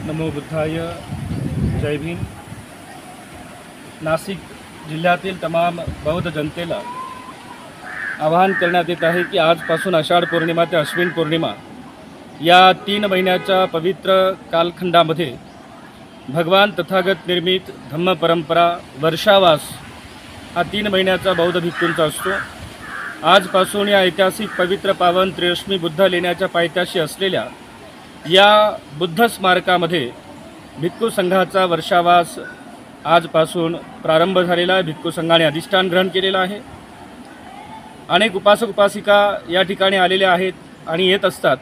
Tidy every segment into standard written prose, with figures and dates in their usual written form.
नमो बुद्धाय। जय भीम। नाशिक जिल्ह्यातील तमाम बौद्ध जनतेला आवाहन करण्यात येत आहे की आजपासून आषाढ पौर्णिमा ते अश्विन पौर्णिमा या 3 महिन्याच्या पवित्र कालखंडामध्ये भगवान तथागत निर्मित धम्म परंपरा वर्षावास हा 3 महिन्याचा बौद्ध भिक्खूंचा असतो। आजपासून या ऐतिहासिक पवित्र पावन त्रिरश्मी बुद्ध लेण्याच्या पायथ्याशी असलेल्या या बुद्ध स्मारकामध्ये भिक्खू संघाचा वर्षावास आजपासून प्रारंभ झालेला आहे। भिक्खू संघाने अधिष्ठान ग्रहण केलेला आहे। अनेक उपासक उपासिका या ठिकाणी आलेले आहेत आणि येत असतात।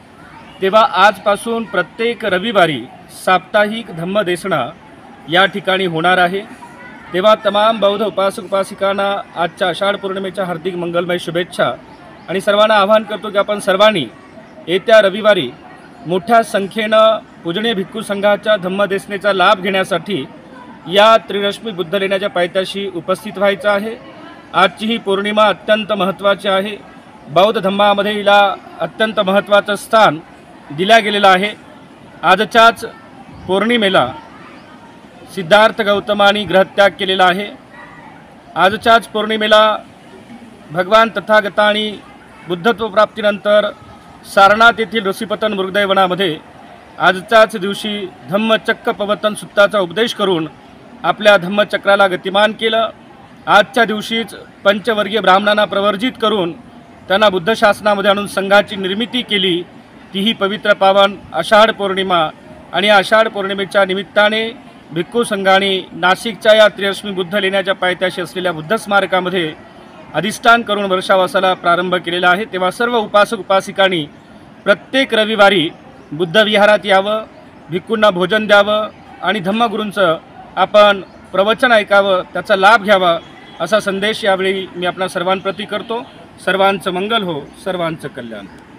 तेव्हा आजपासून प्रत्येक रविवारी साप्ताहिक धम्मदेसना या ठिकाणी होणार आहे। तेव्हा तमाम बौद्ध उपासक उपासिकांना आजच्या आषाढ पौर्णिमेच्या हार्दिक मंगलमय शुभेच्छा आणि सर्वांना आवाहन करतो की आपण सर्वांनी येत्या रविवारी मोठ्या संख्येनं पूजनीय भिक्खू संघाच्या धम्मदेसनेचा लाभ घेण्यासाठी या त्रिरश्मी बुद्ध लेण्याच्या पायथ्याशी उपस्थित व्हायचं आहे। आजची ही पौर्णिमा अत्यंत महत्त्वाची आहे। बौद्ध धम्मामध्ये हिला अत्यंत महत्त्वाचं स्थान दिल्या गेलेलं आहे। आजच्याच पौर्णिमेला सिद्धार्थ गौतमांनी ग्रहत्याग केलेला आहे। आजच्याच पौर्णिमेला भगवान तथागतांनी बुद्धत्व प्राप्तीनंतर सारनाथ येथील ऋषिपतन मृगदैवनामध्ये आजच्याच दिवशी धम्मचक्र पवतन सुत्ताचा उपदेश करून आपल्या धम्मचक्राला गतिमान केलं। आजच्या दिवशीच पंचवर्गीय ब्राह्मणांना प्रवर्जित करून त्यांना बुद्ध शासनामध्ये आणून संघाची निर्मिती केली। तीही पवित्र पावन आषाढ पौर्णिमा आणि आषाढ पौर्णिमेच्या निमित्ताने भिक्खू संघाने नाशिकच्या या त्रिरश्मी बुद्ध लेण्याच्या पायथ्याशी असलेल्या बुद्ध स्मारकामध्ये अधिष्ठान करून वर्षावासाला प्रारंभ केलेला आहे। तेव्हा सर्व उपासक उपासिकांनी प्रत्येक रविवारी बुद्ध विहारात यावं, भिक्खूंना भोजन द्यावं आणि धम्मगुरूंचं आपण प्रवचन ऐकावं, त्याचा लाभ घ्यावा असा संदेश यावेळी मी आपणा सर्वांप्रती करतो। सर्वांचं मंगल हो, सर्वांचं कल्याण हो।